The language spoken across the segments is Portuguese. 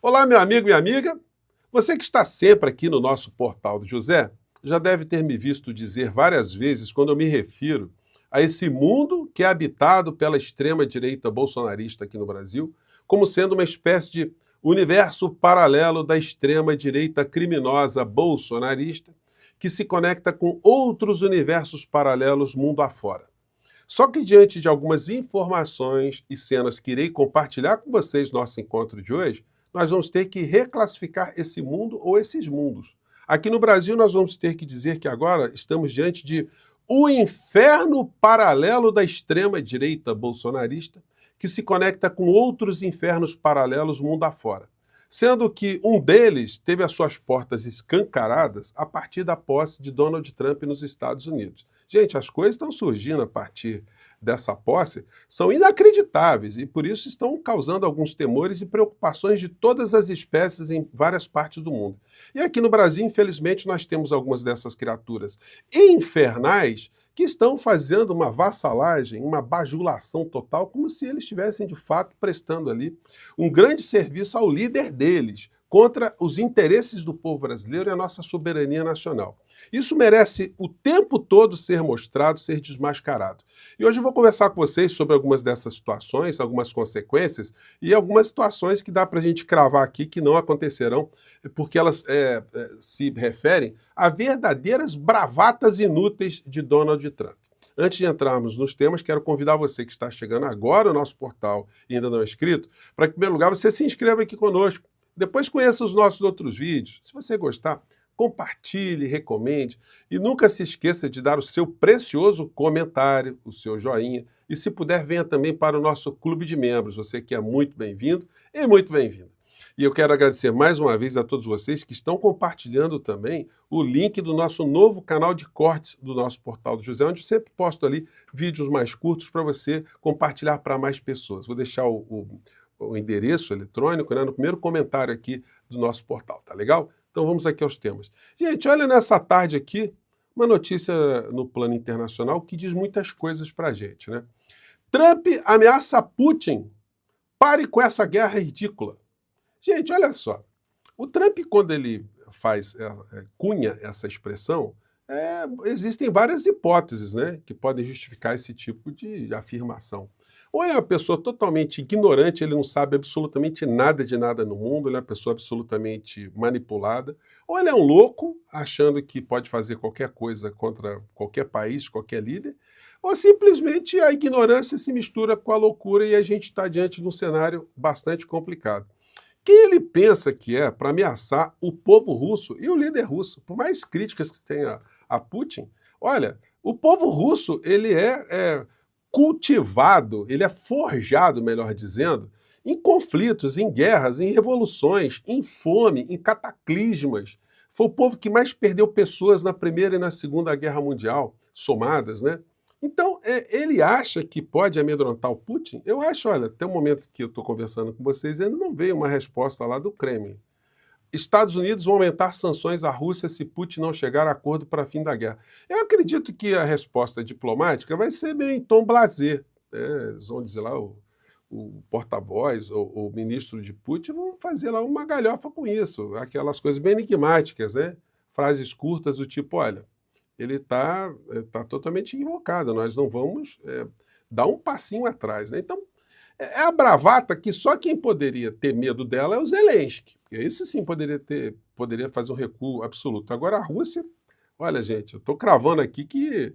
Olá, meu amigo e minha amiga. Você que está sempre aqui no nosso Portal do José, já deve ter me visto dizer várias vezes quando eu me refiro a esse mundo que é habitado pela extrema-direita bolsonarista aqui no Brasil, como sendo uma espécie de universo paralelo da extrema-direita criminosa bolsonarista, que se conecta com outros universos paralelos mundo afora. Só que diante de algumas informações e cenas que irei compartilhar com vocês no nosso encontro de hoje, nós vamos ter que reclassificar esse mundo ou esses mundos. Aqui no Brasil, nós vamos ter que dizer que agora estamos diante de o inferno paralelo da extrema-direita bolsonarista, que se conecta com outros infernos paralelos mundo afora. Sendo que um deles teve as suas portas escancaradas a partir da posse de Donald Trump nos Estados Unidos. Gente, as coisas estão surgindo a partir dessa posse, são inacreditáveis e por isso estão causando alguns temores e preocupações de todas as espécies em várias partes do mundo. E aqui no Brasil, infelizmente, nós temos algumas dessas criaturas infernais que estão fazendo uma vassalagem, uma bajulação total, como se eles estivessem, de fato, prestando ali um grande serviço ao líder deles, contra os interesses do povo brasileiro e a nossa soberania nacional. Isso merece o tempo todo ser mostrado, ser desmascarado. E hoje eu vou conversar com vocês sobre algumas dessas situações, algumas consequências e algumas situações que dá para a gente cravar aqui que não acontecerão, porque elas se referem a verdadeiras bravatas inúteis de Donald Trump. Antes de entrarmos nos temas, quero convidar você que está chegando agora ao nosso portal e ainda não é inscrito, para que, em primeiro lugar, você se inscreva aqui conosco. Depois conheça os nossos outros vídeos. Se você gostar, compartilhe, recomende e nunca se esqueça de dar o seu precioso comentário, o seu joinha e, se puder, venha também para o nosso clube de membros. Você que é muito bem-vindo e muito bem-vinda. E eu quero agradecer mais uma vez a todos vocês que estão compartilhando também o link do nosso novo canal de cortes do nosso Portal do José, onde eu sempre posto ali vídeos mais curtos para você compartilhar para mais pessoas. Vou deixar o endereço eletrônico, né, no primeiro comentário aqui do nosso portal, tá legal? Então vamos aqui aos temas. Gente, olha nessa tarde aqui, uma notícia no plano internacional que diz muitas coisas pra gente, né? Trump ameaça Putin, pare com essa guerra ridícula. Gente, olha só, o Trump, quando ele cunha essa expressão, existem várias hipóteses, né, que podem justificar esse tipo de afirmação. Ou ele é uma pessoa totalmente ignorante, ele não sabe absolutamente nada de nada no mundo, ele é uma pessoa absolutamente manipulada, ou ele é um louco, achando que pode fazer qualquer coisa contra qualquer país, qualquer líder, ou simplesmente a ignorância se mistura com a loucura e a gente está diante de um cenário bastante complicado. Quem ele pensa que é para ameaçar o povo russo e o líder russo? Por mais críticas que se tenha a Putin, olha, o povo russo ele é cultivado, ele é forjado, melhor dizendo, em conflitos, em guerras, em revoluções, em fome, em cataclismas. Foi o povo que mais perdeu pessoas na Primeira e na Segunda Guerra Mundial, somadas, né? Então, ele acha que pode amedrontar o Putin? Eu acho, olha, até o momento que eu estou conversando com vocês, ainda não veio uma resposta lá do Kremlin. Estados Unidos vão aumentar sanções à Rússia se Putin não chegar a acordo para fim da guerra. Eu acredito que a resposta diplomática vai ser meio em tom blasé. Né? Eles vão dizer lá, o porta-voz ou o ministro de Putin vão fazer lá uma galhofa com isso, aquelas coisas bem enigmáticas, né? Frases curtas do tipo, olha, ele está totalmente equivocado, nós não vamos dar um passinho atrás. Né? Então, é a bravata que só quem poderia ter medo dela é o Zelensky. Esse sim poderia fazer um recuo absoluto. Agora a Rússia, olha gente, eu estou cravando aqui que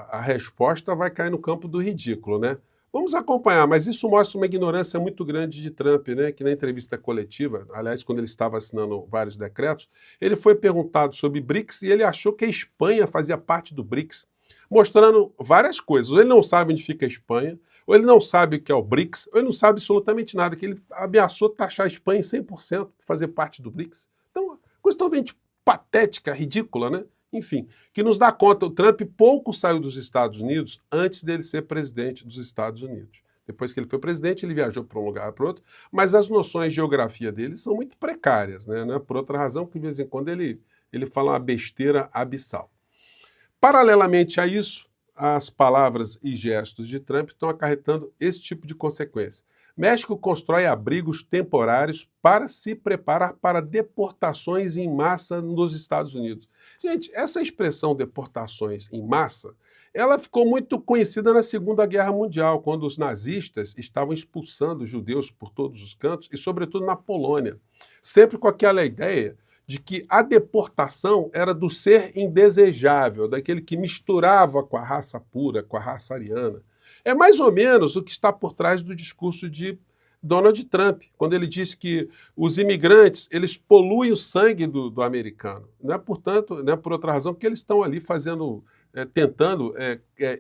a resposta vai cair no campo do ridículo, né? Vamos acompanhar, mas isso mostra uma ignorância muito grande de Trump, né? Que na entrevista coletiva, aliás, quando ele estava assinando vários decretos, ele foi perguntado sobre BRICS e ele achou que a Espanha fazia parte do BRICS, mostrando várias coisas. Ou ele não sabe onde fica a Espanha, ou ele não sabe o que é o BRICS, ou ele não sabe absolutamente nada, que ele ameaçou taxar a Espanha em 100% para fazer parte do BRICS. Então, coisa totalmente patética, ridícula, né? Enfim, que nos dá conta, o Trump pouco saiu dos Estados Unidos antes dele ser presidente dos Estados Unidos. Depois que ele foi presidente, ele viajou para um lugar para outro, mas as noções de geografia dele são muito precárias, né? Não é por outra razão que de vez em quando ele fala uma besteira abissal. Paralelamente a isso, as palavras e gestos de Trump estão acarretando esse tipo de consequência. México constrói abrigos temporários para se preparar para deportações em massa nos Estados Unidos. Gente, essa expressão deportações em massa, ela ficou muito conhecida na Segunda Guerra Mundial, quando os nazistas estavam expulsando os judeus por todos os cantos, e sobretudo na Polônia. Sempre com aquela ideia de que a deportação era do ser indesejável, daquele que misturava com a raça pura, com a raça ariana. É mais ou menos o que está por trás do discurso de Donald Trump, quando ele diz que os imigrantes eles poluem o sangue do americano. Não é, portanto, não é por outra razão que eles estão ali fazendo, tentando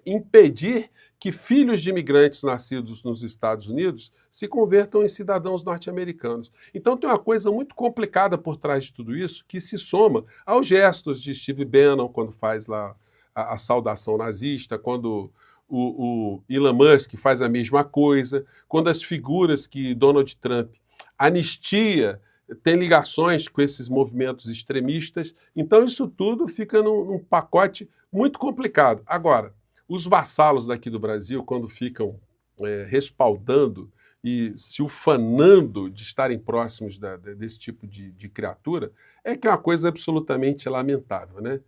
impedir que filhos de imigrantes nascidos nos Estados Unidos se convertam em cidadãos norte-americanos. Então tem uma coisa muito complicada por trás de tudo isso, que se soma aos gestos de Steve Bannon, quando faz lá a saudação nazista, quando o Elon Musk faz a mesma coisa, quando as figuras que Donald Trump anistia têm ligações com esses movimentos extremistas. Então isso tudo fica num pacote muito complicado. Agora, os vassalos daqui do Brasil, quando ficam respaldando e se ufanando de estarem próximos desse tipo de criatura, é que é uma coisa absolutamente lamentável, né?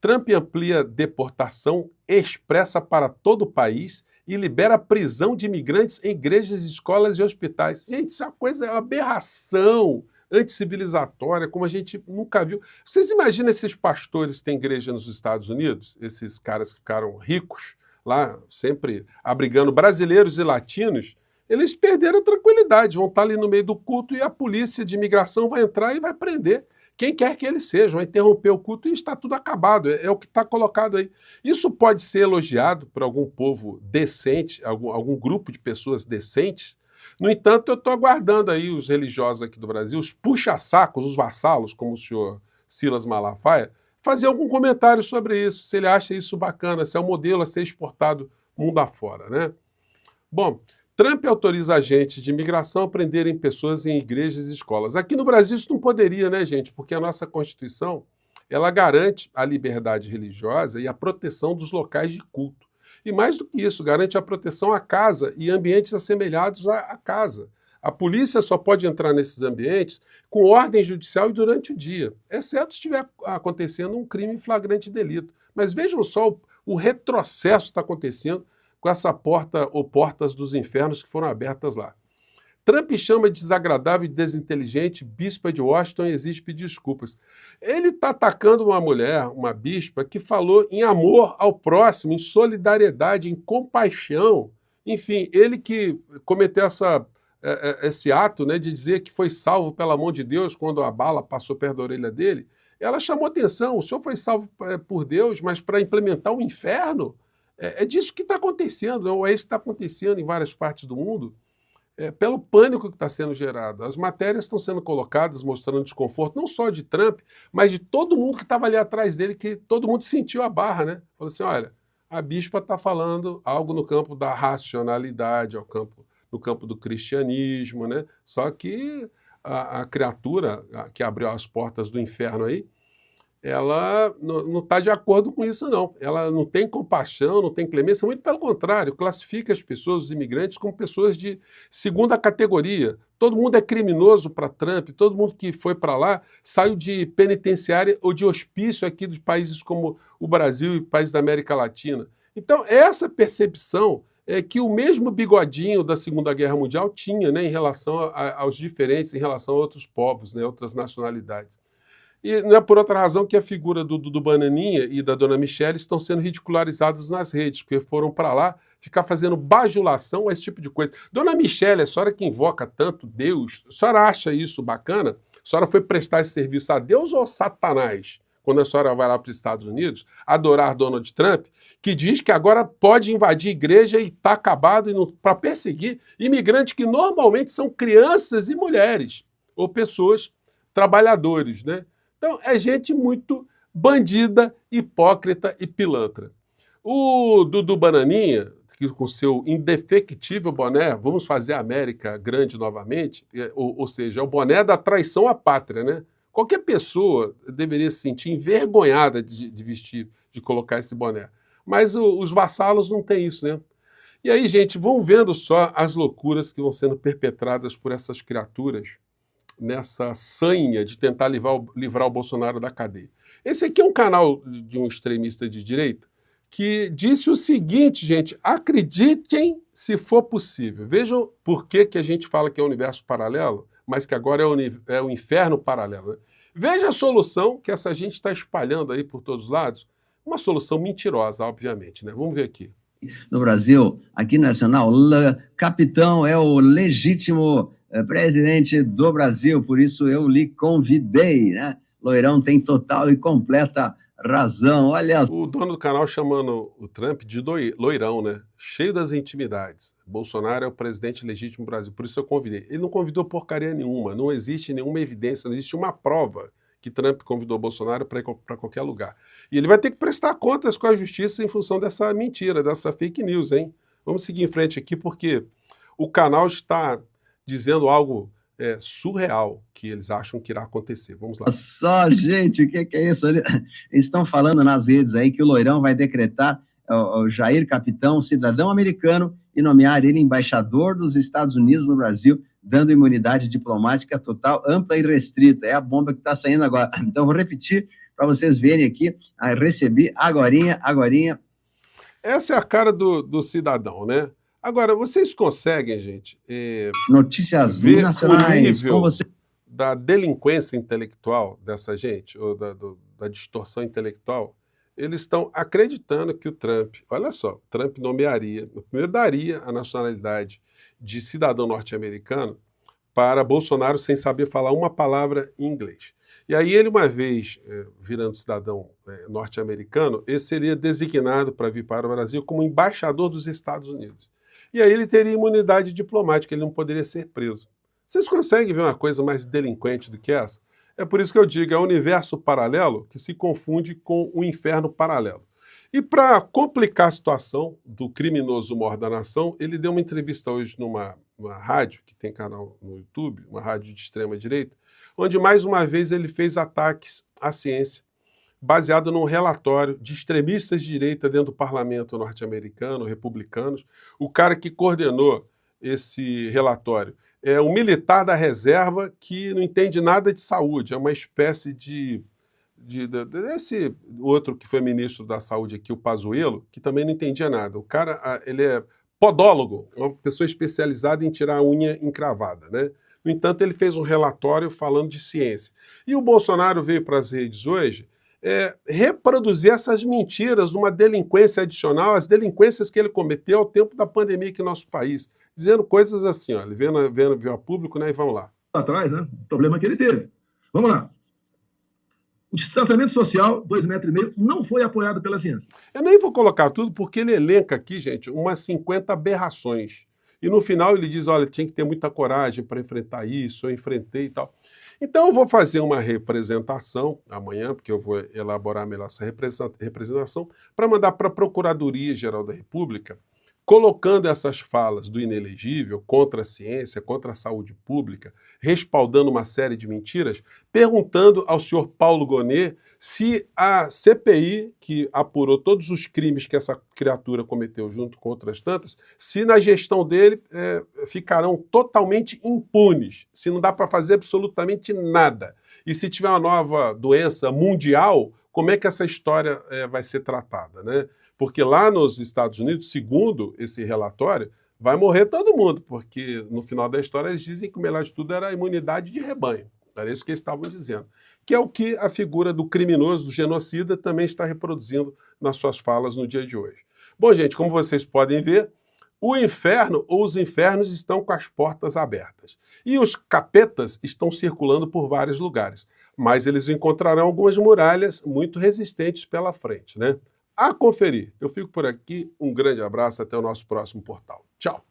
Trump amplia deportação expressa para todo o país e libera a prisão de imigrantes em igrejas, escolas e hospitais. Gente, isso é uma aberração anticivilizatória, como a gente nunca viu. Vocês imaginam esses pastores que têm igreja nos Estados Unidos? Esses caras que ficaram ricos lá, sempre abrigando brasileiros e latinos, eles perderam a tranquilidade, vão estar ali no meio do culto e a polícia de imigração vai entrar e vai prender quem quer que eles sejam, vai interromper o culto e está tudo acabado, é o que está colocado aí. Isso pode ser elogiado por algum povo decente, algum grupo de pessoas decentes. No entanto, eu estou aguardando aí os religiosos aqui do Brasil, os puxa-sacos, os vassalos, como o senhor Silas Malafaia, fazer algum comentário sobre isso, se ele acha isso bacana, se é um modelo a ser exportado mundo afora, né? Bom, Trump autoriza agentes de imigração a prenderem pessoas em igrejas e escolas. Aqui no Brasil isso não poderia, né, gente? Porque a nossa Constituição, ela garante a liberdade religiosa e a proteção dos locais de culto. E mais do que isso, garante a proteção à casa e ambientes assemelhados à casa. A polícia só pode entrar nesses ambientes com ordem judicial e durante o dia, exceto se estiver acontecendo um crime em flagrante delito. Mas vejam só o retrocesso que está acontecendo com essa porta ou portas dos infernos que foram abertas lá. Trump chama de desagradável e desinteligente bispa de Washington e exige pedir desculpas. Ele está atacando uma mulher, uma bispa, que falou em amor ao próximo, em solidariedade, em compaixão. Enfim, ele que cometeu esse ato, né, de dizer que foi salvo pela mão de Deus quando a bala passou perto da orelha dele, ela chamou atenção. O senhor foi salvo por Deus, mas para implementar o inferno? É disso que está acontecendo, ou é isso que está acontecendo em várias partes do mundo, pelo pânico que está sendo gerado. As matérias estão sendo colocadas mostrando desconforto, não só de Trump, mas de todo mundo que estava ali atrás dele, que todo mundo sentiu a barra, né? Falou assim, olha, a bispa está falando algo no campo da racionalidade, no campo do cristianismo, né? Só que a criatura que abriu as portas do inferno aí, ela não está de acordo com isso, não. Ela não tem compaixão, não tem clemência, muito pelo contrário, classifica as pessoas, os imigrantes, como pessoas de segunda categoria. Todo mundo é criminoso para Trump, todo mundo que foi para lá saiu de penitenciária ou de hospício aqui dos países como o Brasil e países da América Latina. Então, essa percepção é que o mesmo bigodinho da Segunda Guerra Mundial tinha, né, em relação aos diferentes, em relação a outros povos, né, outras nacionalidades. E não é por outra razão que a figura do Bananinha e da dona Michele estão sendo ridicularizadas nas redes, porque foram para lá ficar fazendo bajulação a esse tipo de coisa. Dona Michele, a senhora que invoca tanto Deus, a senhora acha isso bacana? A senhora foi prestar esse serviço a Deus ou a Satanás? Quando a senhora vai lá para os Estados Unidos, adorar Donald Trump, que diz que agora pode invadir a igreja e está acabado para perseguir imigrantes que normalmente são crianças e mulheres, ou pessoas, trabalhadores, né? Então, é gente muito bandida, hipócrita e pilantra. O Dudu Bananinha, que com seu indefectível boné, vamos fazer a América grande novamente, ou seja, é o boné da traição à pátria, né? Qualquer pessoa deveria se sentir envergonhada de vestir, de colocar esse boné. Mas os vassalos não têm isso, né? E aí, gente, vão vendo só as loucuras que vão sendo perpetradas por essas criaturas nessa sanha de tentar livrar o Bolsonaro da cadeia. Esse aqui é um canal de um extremista de direita que disse o seguinte, gente, acreditem se for possível. Vejam por que a gente fala que é o universo paralelo, mas que agora é o inferno paralelo. Né? Veja a solução que essa gente está espalhando aí por todos os lados. Uma solução mentirosa, obviamente. Né? Vamos ver aqui. No Brasil, aqui no Nacional, capitão é o legítimo presidente do Brasil, por isso eu lhe convidei, né? Loirão tem total e completa razão, olha. O dono do canal chamando o Trump de loirão, né? Cheio das intimidades. Bolsonaro é o presidente legítimo do Brasil, por isso eu convidei. Ele não convidou porcaria nenhuma, não existe nenhuma evidência, não existe uma prova que Trump convidou Bolsonaro para ir para qualquer lugar. E ele vai ter que prestar contas com a justiça em função dessa mentira, dessa fake news, hein? Vamos seguir em frente aqui, porque o canal está dizendo algo surreal que eles acham que irá acontecer. Vamos lá. Só, gente, o que é isso? Eles estão falando nas redes aí que o Loirão vai decretar o Jair Capitão, cidadão americano, e nomear ele embaixador dos Estados Unidos no Brasil, dando imunidade diplomática total, ampla e restrita. É a bomba que está saindo agora. Então, vou repetir para vocês verem aqui. Recebi agorinha. Essa é a cara do cidadão, né? Agora, vocês conseguem, gente, notícias ver nacionais o nível da delinquência intelectual dessa gente, ou da distorção intelectual? Eles estão acreditando que o Trump, olha só, Trump nomearia, primeiro daria a nacionalidade de cidadão norte-americano para Bolsonaro sem saber falar uma palavra em inglês. E aí ele, uma vez virando cidadão norte-americano, ele seria designado para vir para o Brasil como embaixador dos Estados Unidos. E aí ele teria imunidade diplomática, ele não poderia ser preso. Vocês conseguem ver uma coisa mais delinquente do que essa? É por isso que eu digo, é o universo paralelo que se confunde com o inferno paralelo. E para complicar a situação do criminoso mor da nação, ele deu uma entrevista hoje numa rádio, que tem canal no YouTube, uma rádio de extrema-direita, onde mais uma vez ele fez ataques à ciência, baseado num relatório de extremistas de direita dentro do parlamento norte-americano, republicanos. O cara que coordenou esse relatório é um militar da reserva que não entende nada de saúde, é uma espécie desse outro que foi ministro da saúde aqui, o Pazuello, que também não entendia nada. O cara, ele é podólogo, uma pessoa especializada em tirar a unha encravada, né? No entanto, ele fez um relatório falando de ciência. E o Bolsonaro veio para as redes hoje reproduzir essas mentiras numa delinquência adicional, as delinquências que ele cometeu ao tempo da pandemia aqui no nosso país, dizendo coisas assim, ó, ele veio a público, né, e vamos lá. Atrás, né, o problema que ele teve. Vamos lá. O distanciamento social, 2,5 metros, não foi apoiado pela ciência. Eu nem vou colocar tudo, porque ele elenca aqui, gente, umas 50 aberrações. E no final ele diz, olha, tinha que ter muita coragem para enfrentar isso, eu enfrentei e tal. Então eu vou fazer uma representação amanhã, porque eu vou elaborar melhor essa representação, para mandar para a Procuradoria-Geral da República, colocando essas falas do inelegível contra a ciência, contra a saúde pública, respaldando uma série de mentiras, perguntando ao senhor Paulo Gonet se a CPI, que apurou todos os crimes que essa criatura cometeu junto com outras tantas, se na gestão dele ficarão totalmente impunes, se não dá para fazer absolutamente nada. E se tiver uma nova doença mundial, como é que essa história vai ser tratada, né? Porque lá nos Estados Unidos, segundo esse relatório, vai morrer todo mundo, porque no final da história eles dizem que o melhor de tudo era a imunidade de rebanho. Era isso que eles estavam dizendo. Que é o que a figura do criminoso, do genocida, também está reproduzindo nas suas falas no dia de hoje. Bom, gente, como vocês podem ver, o inferno ou os infernos estão com as portas abertas. E os capetas estão circulando por vários lugares. Mas eles encontrarão algumas muralhas muito resistentes pela frente, né? A conferir. Eu fico por aqui, um grande abraço, até o nosso próximo portal. Tchau!